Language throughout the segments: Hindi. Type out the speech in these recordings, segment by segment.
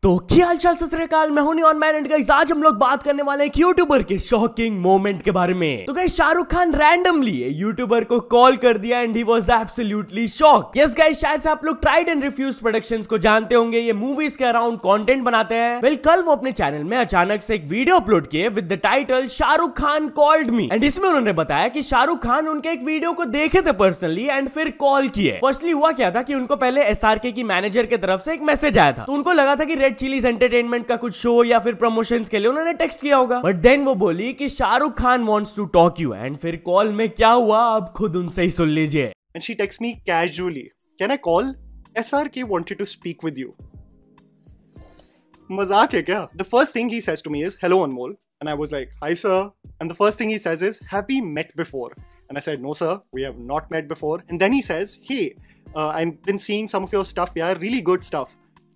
तो क्या हाल चाल सत श्री अकाल, मैं हूं नियॉन मैन एंड गाइस आज हम लोग बात करने वाले हैं यूट्यूबर के शॉकिंग मोमेंट के बारे में। तो guys Shahrukh Khan randomly YouTuber को कॉल कर दिया and he was absolutely shock. Yes guys, शायद से आप लोग ट्राइड एंड रिफ्यूज प्रोडक्शंस को जानते होंगे, ये मूवीज के अराउंड कंटेंट बनाते हैं। वेल कल वो अपने चैनल में अचानक से एक वीडियो अपलोड किए with the title Shahrukh Khan called me and इसमें उन्होंने बताया कि शाहरुख खान उनके एक वीडियो को देखे थे पर्सनली एंड फिर कॉल किए। फर्स्टली हुआ क्या था कि उनको पहले एसआरके की मैनेजर की तरफ से एक मैसेज आया था, तो उनको लगा था कि रेड चिलीज एंटरटेनमेंट का कुछ शो या फिर प्रमोशंस के लिए उन्होंने टेक्स्ट किया होगा। बट देन वो बोली कि Shahrukh Khan wants to talk you and फिर कॉल में क्या हुआ आप खुद उनसे ही सुन लीजिए। And she texts me casually, "Can I call? SRK wanted to speak with you." मजाक है क्या? The first thing he says to me is, "Hello Anmol," and I was like, "Hi sir." And the first thing he says is, "Have we met before?" And I said, "No sir, we have not met before." And then he says, "Hey, I've been seeing some of your stuff, yeah, really good stuff."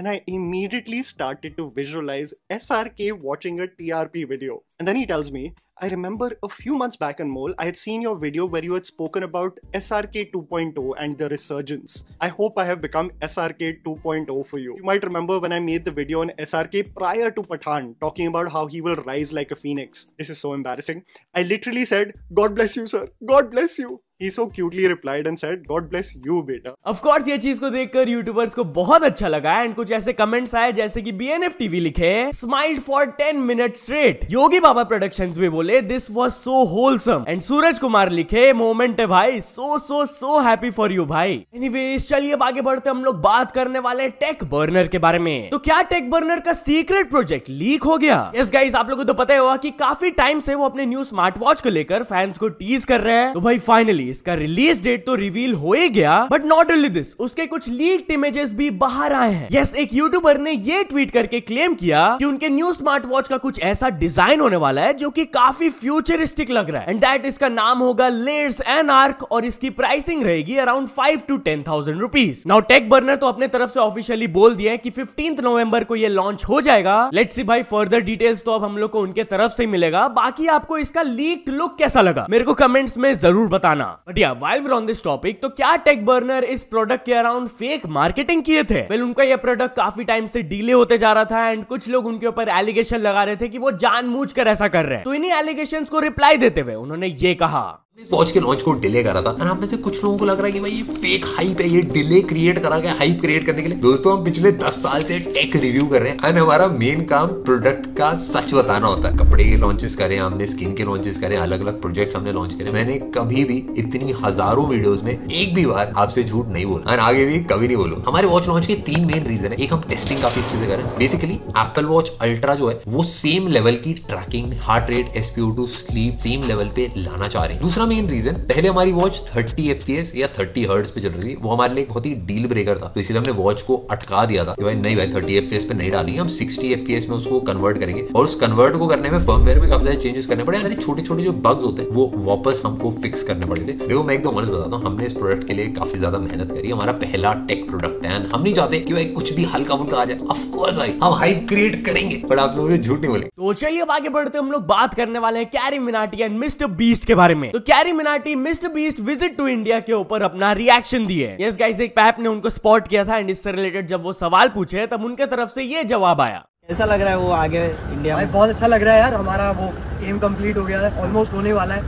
And I immediately started to visualize SRK watching a TRP video. And then he tells me, "I remember a few months back, Anmol, I had seen your video where you had spoken about SRK 2.0 and the resurgence. I hope I have become SRK 2.0 for you. You might remember when I made the video on SRK prior to Pathaan, talking about how he will rise like a phoenix. This is so embarrassing. I literally said, 'God bless you, sir. God bless you.' He so cutely replied and said, 'God bless you, beta.'" Of course ये चीज को देखकर यूट्यूबर्स को बहुत अच्छा लगा एंड कुछ ऐसे कमेंट्स आए जैसे कि BNF TV लिखे, "Smiled for 10 minutes straight." Yogi Baba productions भी बोले, "This was so wholesome." And Suraj Kumar लिखे, "मोमेंट है भाई, so happy for you भाई." एनीवेज चलिए अब आगे बढ़ते हम लोग बात करने वाले टेक बर्नर के बारे में। तो क्या टेक बर्नर का सीक्रेट प्रोजेक्ट लीक हो गया? यस गाइस, आप लोगों को तो पता ही होगा कि काफी टाइम से वो अपने न्यू स्मार्ट वॉच को लेकर फैंस को टीज कर रहे हैं। तो भाई फाइनली इसका रिलीज डेट तो रिवील हो ही गया, बट नॉट ओनली दिस, उसके कुछ लीक्ड इमेजेस भी बाहर आए हैं। यस, एक यूट्यूबर ने ये ट्वीट करके क्लेम किया कि उनके न्यू स्मार्ट वॉच का कुछ ऐसा डिजाइन होने वाला है जो कि काफी फ्यूचरिस्टिक लग रहा है एंड दैट इसका नाम होगा लेयर्स एनार्क और इसकी प्राइसिंग रहेगी around 5 to 10,000 rupees. Now tech burner तो अपने तरफ से ऑफिशियली बोल दिया है कि 15 नवंबर को ये लॉन्च हो जाएगा। लेट्स सी भाई, फर्दर डिटेल्स तो अब हम लोग को उनके तरफ से मिलेगा। बाकी आपको इसका लीक्ड लुक कैसा लगा मेरे को कमेंट्स में जरूर बताना। बट या while we're on this topic, तो क्या टेक बर्नर इस प्रोडक्ट के अराउंड फेक मार्केटिंग किए थे? वेल उनका ये प्रोडक्ट काफी टाइम से डिले होते जा रहा था एंड कुछ लोग उनके ऊपर एलिगेशन लगा रहे थे कि वो जानबूझकर ऐसा कर रहे हैं। तो इन्हीं एलिगेशंस को रिप्लाई देते हुए उन्होंने ये कहा, इस वॉच के लॉन्च को डिले करा था और आप में से कुछ लोगों को लग रहा है कि भाई ये फेक हाइप है, ये डिले क्रिएट करा गया हाइप क्रिएट करने के लिए। दोस्तों, हम पिछले 10 साल से टेक रिव्यू कर रहे हैं एंड हमारा मेन काम प्रोडक्ट का सच बताना होता है। कपड़े के लॉन्चेस करें हमने, स्किन के लॉन्चेस करें, अलग अलग प्रोजेक्ट हमने लॉन्च करे। मैंने कभी भी इतनी हजारों वीडियोस में एक भी बार आपसे झूठ नहीं बोला और आगे भी कभी नहीं बोलूंगा। हमारे वॉच लॉन्च के 3 मेन रीजन है। एक, हम टेस्टिंग काफी अच्छे से करें। बेसिकली एप्पल वॉच अल्ट्रा जो है वो सेम लेवल की tracking, heart rate, SpO2, sleep same level पे लाना चाह रहे हैं। दूसरा मेन रीजन, पहले हमारी वॉच 30 FPS या 30 हर्ट्ज पे चल रही थी, वो हमारे लिए एक बहुत ही डील ब्रेकर था, तो इसलिए हमने वॉच को अटका दिया था कि भाई नहीं भाई 30 FPS पे नहीं डालेंगे, हम 60 FPS में उसको कन्वर्ट करेंगे। और उस कन्वर्ट को करने में फर्मवेयर में काफी सारे चेंजेस करने पड़े, यानी छोटे छोटे जो बग्स होते हैं वो वापस हमको फिक्स करने पड़े थे। देखो मैं एकदम ऑनेस्ट बताता हूँ, हमने इस प्रोडक्ट के लिए काफी ज्यादा मेहनत करी। हमारा पहला टेक प्रोडक्ट है, हम नहीं चाहते कि भाई कुछ भी हल्का फुल्का आ जाए। ऑफ कोर्स भाई हम हाइप क्रिएट करेंगे, बट आप लोगों ने झूठ नहीं बोले। तो चलिए अब आगे बढ़ते हम लोग बात करने वाले हैं Carry Minati and Mr Beast के बारे में। तो Carry Minati Mr Beast visit to India के ऊपर अपना रिएक्शन दिए। यस गाइस, एक पैप ने उनको स्पॉट किया था एंड इससे रिलेटेड जब वो सवाल पूछे तब उनके तरफ से ये जवाब आया। कैसा लग रहा है वो आगे इंडिया में? बहुत अच्छा लग रहा है यार, हमारा वो एम कंप्लीट हो गया है, ऑलमोस्ट होने वाला है।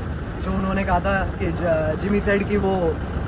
जो उन्होंने कहा था कि जिमी सेड की वो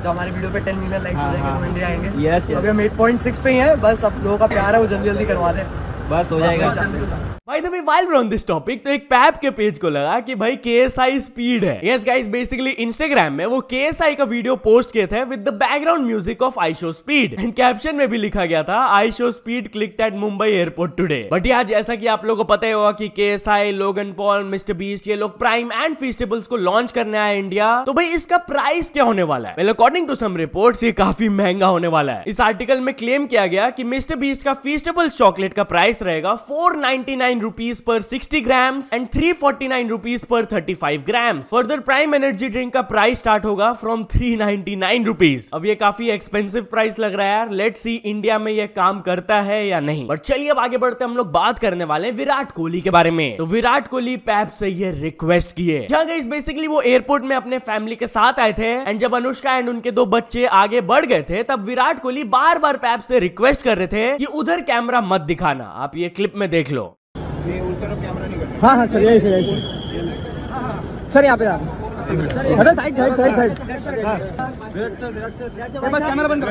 जो हमारे वीडियो पे 10 मिलियन लाइक्स हो जाएंगे तो इंडिया आएंगे। यस, अभी हम 8.6 पे ही हैं, बस अब लोगों का प्यार है, वो जल्दी जल्दी करवा दे, बस हो जाएगा। By the way, while we're on this topic, तो एक पैप के पेज को लगा कि भाई KSI स्पीड है। Yes guys, basically Instagram में वो KSI का वीडियो पोस्ट किए थे with the background music of I Show Speed and caption में भी लिखा गया था I Show Speed clicked at Mumbai airport today। But यार जैसा कि आप लोगों को पता ही होगा कि KSI, Logan Paul, mister beast ये लोग प्राइम एंड फेस्टिवल्स को लॉन्च करने आए इंडिया। तो भाई इसका प्राइस क्या होने वाला है? Well, according to some reports ये काफी महंगा होने वाला है। इस आर्टिकल में क्लेम किया गया कि मिस्टर बीस्ट का फेस्टिवल्स चॉकलेट का प्राइस रहेगा 499 rupees per 60 grams and 349 rupees per 35 grams. Further prime energy drink का प्राइस स्टार्ट होगा फ्रॉम 399 रुपीज। अब ये काफी एक्सपेंसिव प्राइस लग रहा है यार, लेट्स सी इंडिया में ये काम करता है या नहीं। बट चलिए अब आगे बढ़ते हम लोग बात करने वाले हैं विराट कोहली के बारे में। तो विराट कोहली पैप से ये रिक्वेस्ट किए। गाइस बेसिकली वो एयरपोर्ट में अपने फैमिली के साथ आए थे एंड जब अनुष्का एंड उनके 2 बच्चे आगे बढ़ गए थे तब विराट कोहली बार बार पैप से रिक्वेस्ट कर रहे थे कि उधर कैमरा मत दिखाना, आप ये क्लिप में देख लो। हाँ हाँ चलिए सर यहाँ पे साइड कैमरा बंद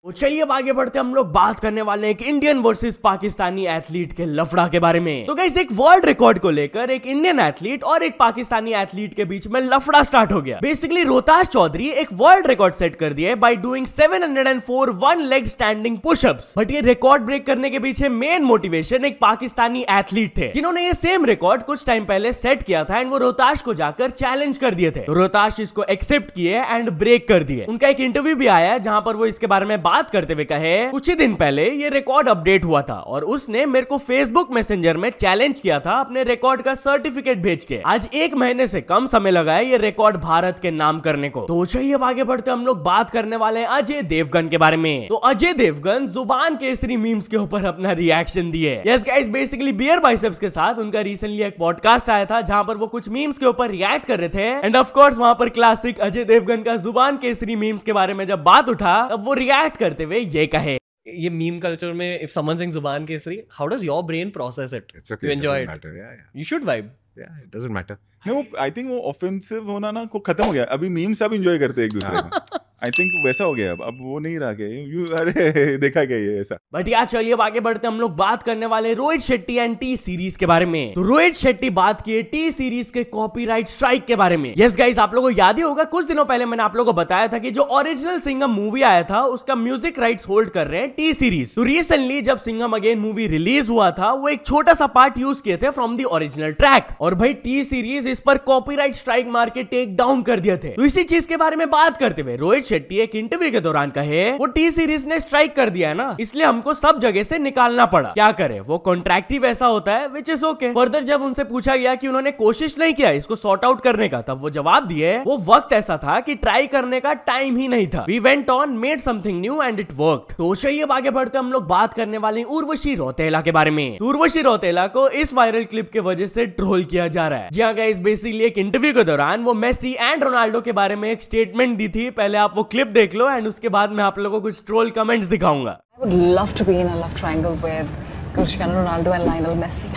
तो चलिए अब आगे बढ़ते हम लोग बात करने वाले एक इंडियन वर्सेस पाकिस्तानी एथलीट के लफड़ा के बारे में। तो गाइस एक वर्ल्ड रिकॉर्ड को लेकर एक इंडियन एथलीट और एक पाकिस्तानी एथलीट के बीच में लफड़ा स्टार्ट हो गया। बेसिकली रोहताश चौधरी एक वर्ल्ड रिकॉर्ड सेट कर दिया by doing 704 one leg standing pushups. But ये रिकॉर्ड ब्रेक करने के पीछे मेन मोटिवेशन एक पाकिस्तानी एथलीट थे जिन्होंने ये सेम रिकॉर्ड कुछ टाइम पहले सेट किया था एंड वो रोहताश को जाकर चैलेंज कर दिए थे। तो रोहताश इसको एक्सेप्ट किए एंड ब्रेक कर दिए। उनका एक इंटरव्यू भी आया है जहां पर वो इसके बारे में बात करते हुए कहे कुछ ही दिन पहले ये रिकॉर्ड अपडेट हुआ था और उसने मेरे को फेसबुक मैसेंजर में चैलेंज किया था अपने रिकॉर्ड का सर्टिफिकेट भेज के। आज 1 महीने से कम समय लगा है ये रिकॉर्ड भारत के नाम करने को। तो चलिए अब आगे बढ़ते हम लोग बात करने वाले हैं अजय देवगन के बारे में। तो अजय देवगन जुबान केसरी मीम्स के ऊपर अपना रिएक्शन दिए। Yes guys, basically Beer Biceps के साथ उनका रिसेंटली एक पॉडकास्ट आया था जहां पर वो कुछ मीम्स के ऊपर रिएक्ट कर रहे थे एंड ऑफ कोर्स वहां पर क्लासिक अजय देवगन का जुबान केसरी मीम्स के बारे में जब बात उठा तब वो रिएक्ट करते हुए ये कहे। ये मीम कल्चर में if someone sings जुबान Kesari, how does your brain process it? It's okay. You enjoy it it. doesn't matter. Yeah. You should vibe. Yeah, it doesn't matter. No, I think वो ऑफेंसिव होना ना को खत्म हो गया। अभी मीम सब एंजॉय करते हैं एक दूसरे को। आई थिंक वैसा हो गया अब वो नहीं रहा गया। यू अरे देखा गया ये ऐसा। बट यार चलिए अब आगे बढ़ते हम लोग बात करने वाले Rohit Shetty and T series के बारे में। तो रोहित शेट्टी बात किए टी सीरीज के कॉपीराइट स्ट्राइक के बारे में। यस गाइस, आप लोगों को याद ही होगा कुछ दिनों पहले मैंने आप लोगों को बताया था कि जो ओरिजिनल सिंघम मूवी आया था उसका म्यूजिक राइट्स होल्ड कर रहे हैं टी सीरीज। तो रिसेंटली जब सिंघम अगेन मूवी रिलीज हुआ था वो एक छोटा सा पार्ट यूज किए थे फ्रॉम दी ओरिजिनल ट्रैक और भाई टी सीरीज इस पर कॉपीराइट स्ट्राइक मार के टेक डाउन कर दिए थे। तो इसी चीज के बारे में बात करते हुए रोहित शेट्टी एक इंटरव्यू के दौरान कहे वो टी सीरीज ने स्ट्राइक कर दिया है ना, इसलिए हमको सब जगह से निकालना पड़ा। क्या करे, वो कॉन्ट्रैक्टिव ऐसा होता है, विच इज ओके। फर्दर जब उनसे पूछा गया कि उन्होंने कोशिश नहीं किया इसको सॉर्ट आउट करने का, तब वो जवाब दिए वो वक्त ऐसा था कि ट्राई करने का टाइम ही नहीं था। We went on, made something new and it worked. तो चलिए आगे बढ़ते हम लोग बात करने वाले उर्वशी रौतेला के बारे में। उर्वशी रौतेला को इस वायरल क्लिप के वजह से ट्रोल किया जा रहा है। जी हाँ गाइस, बेसिकली एक इंटरव्यू के दौरान वो मेसी एंड रोनाल्डो के बारे में एक स्टेटमेंट दी थी। पहले आप वो क्लिप देख लो एंड उसके बाद मैं आप लोगों को कुछ ट्रोल कमेंट्स दिखाऊंगा। I would love to be in a love triangle with Cristiano Ronaldo and Lionel Messi.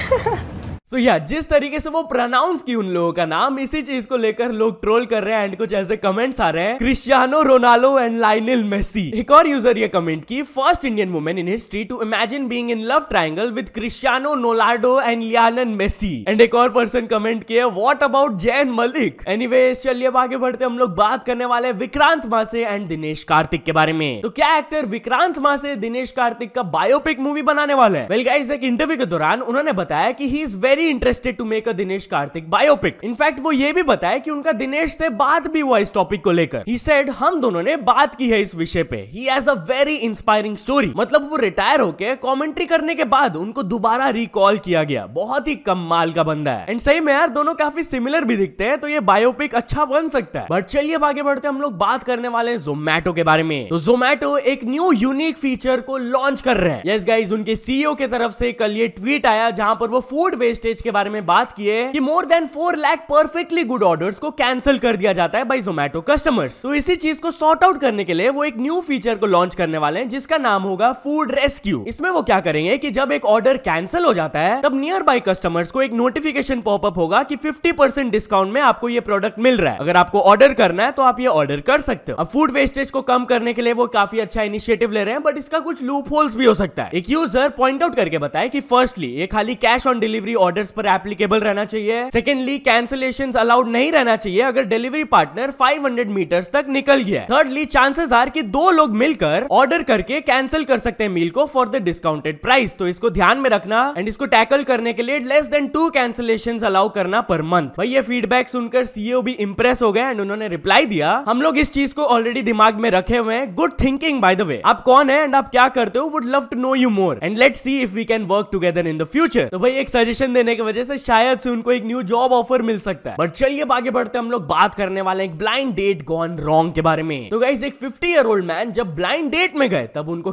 So yeah, जिस तरीके से वो प्रोनाउंस की उन लोगों का नाम, इसी चीज को लेकर लोग ट्रोल कर रहे हैं एंड कुछ ऐसे कमेंट्स आ रहे हैं Cristiano Ronaldo and Lionel Messi. एक और यूजर ये कमेंट की first Indian women in history to imagine being in love triangle with Cristiano Ronaldo and Lionel Messi. And एक और पर्सन कमेंट किया what about Zayn Malik. Anyways चलिए अब आगे बढ़ते हम लोग बात करने वाले विक्रांत मासे एंड दिनेश कार्तिक के बारे में। तो क्या एक्टर विक्रांत मासे दिनेश कार्तिक का बायोपिक मूवी बनाने वाला है? वेल गाइस, एक इंटरव्यू के दौरान उन्होंने बताया कि he is very interested to make a Dinesh Karthik biopic. In fact वो ये भी बताया कि उनका दिनेश से बात भी हुआ इस टॉपिक को लेकर। ही सेड हम दोनों ने बात की है इस विषय पे। He has a very inspiring story. मतलब वो रिटायर होके कमेंट्री करने के बाद उनको दोबारा रिकॉल किया गया। बहुत ही कमाल का बंदा है एंड सही में यार दोनों काफी सिमिलर भी दिखते हैं, तो ये बायोपिक अच्छा बन सकता है। बट चलिए अब आगे बढ़ते हम लोग बात करने वाले हैं जोमैटो के बारे में। तो जोमैटो एक न्यू यूनिक फीचर को लॉन्च कर रहे हैं। यस गाइस, उनके सीईओ की तरफ से कल ये ट्वीट आया जहां पर वो फूड वेस्टेज के बारे में बात किए कि more than 4 lakh perfectly good orders को कैंसिल कर दिया जाता है बाय जोमैटो कस्टमर्स। तो इसी चीज को सॉर्ट आउट करने के लिए वो एक न्यू फीचर को लॉन्च करने वाले हैं जिसका नाम होगा फूड रेस्क्यू। इसमें वो क्या करेंगे कि जब एक ऑर्डर कैंसिल हो जाता है तब नियर बाय कस्टमर्स को एक नोटिफिकेशन पॉपअप होगा कि 50% डिस्काउंट में आपको ये प्रोडक्ट मिल रहा है। अगर आपको ऑर्डर करना है तो आप ये ऑर्डर कर सकते हो। अब फूड वेस्टेज को कम करने के लिए वो काफी अच्छा इनिशिएटिव ले रहे हैं, बट इसका कुछ लूप होल्स भी हो सकता है। एक यूजर पॉइंट आउट करके बताया कि फर्स्टली ये खाली कैश ऑन डिलीवरी ऑर्डर्स पर एप्लीकेबल रहना चाहिए। सेकेंडली कैंसिलेशंस अलाउड नहीं रहना चाहिए अगर डिलीवरी पार्टनर 500 मीटर्स तक निकल गया। थर्डली चांसेस आर कि 2 लोग मिलकर ऑर्डर करके कैंसिल कर सकते हैं मील को फॉर द डिस्काउंटेड प्राइस। तो इसको ध्यान में रखना एंड इसको टैकल करने के लिए लेस देन 2 कैंसिलेशंस अलाउ करना पर मंथ। भाई ये फीडबैक सुनकर सीईओ भी इंप्रेस हो गए एंड उन्होंने रिप्लाई दिया हम लोग इस चीज को ऑलरेडी दिमाग में रखे हुए हैं। Good thinking by the way. आप कौन है एंड आप क्या करते हो, would love to know you more and let's see if we can work together in the future. तो भाई एक सजेशन देने की वजह से शायद से उनको एक न्यू जॉब ऑफर मिल सकता है। बट चलिए आगे बढ़ते हम लोग बात करने वाले एक ब्लाइंड डेट गॉन रॉन्ग के बारे में। तो गाइस, एक 50-year-old मैन जब ब्लाइंड डेट में गए तब उनको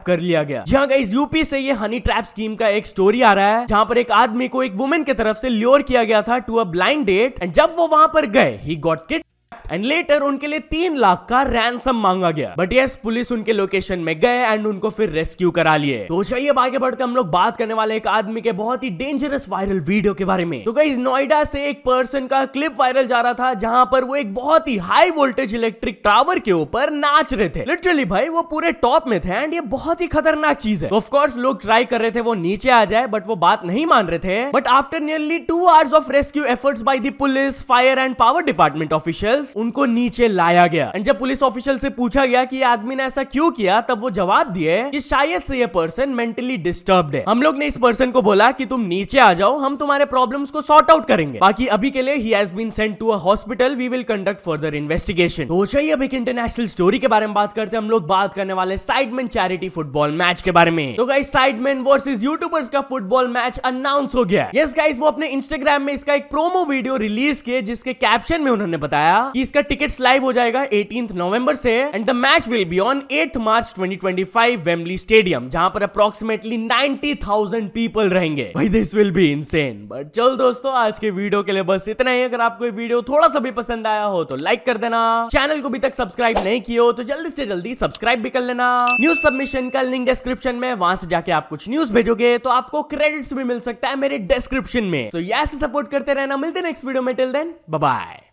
कर लिया गया। जहां गाइस यूपी से ये हनी ट्रैप स्कीम का एक स्टोरी आ रहा है जहां पर एक आदमी को एक वुमेन की तरफ से ल्योर किया गया था to a blind date and जब वो वहां पर गए he got kidnapped and later उनके लिए 3 लाख का रैंसम मांगा गया। बट यस, पुलिस उनके लोकेशन में गए एंड उनको फिर रेस्क्यू करा लिए। तो चलिए अब आगे बढ़ते हम लोग बात करने वाले एक आदमी के बहुत ही डेंजरस वायरल वीडियो के बारे में। तो गाइस, नोएडा से एक पर्सन का क्लिप वायरल जा रहा था जहां पर वो एक बहुत ही हाई वोल्टेज इलेक्ट्रिक टावर के ऊपर नाच रहे थे। लिटरली भाई वो पूरे टॉप में थे एंड ये बहुत ही खतरनाक चीज है। ऑफ कोर्स लोग ट्राई कर रहे थे वो नीचे आ जाए, बट वो बात नहीं मान रहे थे। But after nearly 2 hours of rescue efforts by the police, fire and power department officials, उनको नीचे लाया गया। एंड जब पुलिस ऑफिशियल से पूछा गया कि आदमी ने ऐसा क्यों किया, तब वो जवाब दिए कि शायद से ये पर्सन मेंटली डिस्टर्ब्ड है। हम लोग ने इस पर्सन को बोला कि तुम नीचे आ जाओ, हम तुम्हारे प्रॉब्लम्स को सॉर्ट आउट करेंगे। बाकी अभी के लिए he has been sent to a hospital, we will conduct further investigation. तो चलिए अब एक इंटरनेशनल स्टोरी के बारे में बात करते हैं। हम लोग बात करने वाले साइडमैन चैरिटी फुटबॉल मैच के बारे में। तो गाइस, साइडमैन वर्सेस यूट्यूबर्स का फुटबॉल मैच अनाउंस हो गया। यस गाइस, वो अपने इंस्टाग्राम में इसका एक प्रोमो वीडियो रिलीज किए जिसके कैप्शन में उन्होंने बताया कि इसका टिकट्स लाइव हो जाएगा 18 नवंबर से and the match will be on 8 March 2025 Wembley stadium, जहां पर अप्रोक्सीमेटली 90,000 पीपल रहेंगे। भाई this will be insane. But चल दोस्तों, आज के वीडियो के लिए बस इतना ही। अगर आपको ये वीडियो थोड़ा सा भी पसंद आया हो तो लाइक कर देना। चैनल को अभी तक सब्सक्राइब नहीं किया हो तो जल्दी से जल्दी सब्सक्राइब भी कर लेना। न्यूज सबमिशन का लिंक डिस्क्रिप्शन में, वहां से जाके आप कुछ न्यूज भेजोगे तो आपको क्रेडिट्स भी मिल सकता है मेरे डिस्क्रिप्शन में। तो ऐसे सपोर्ट करते रहना। मिलते हैं नेक्स्ट वीडियो में। Till then bye bye.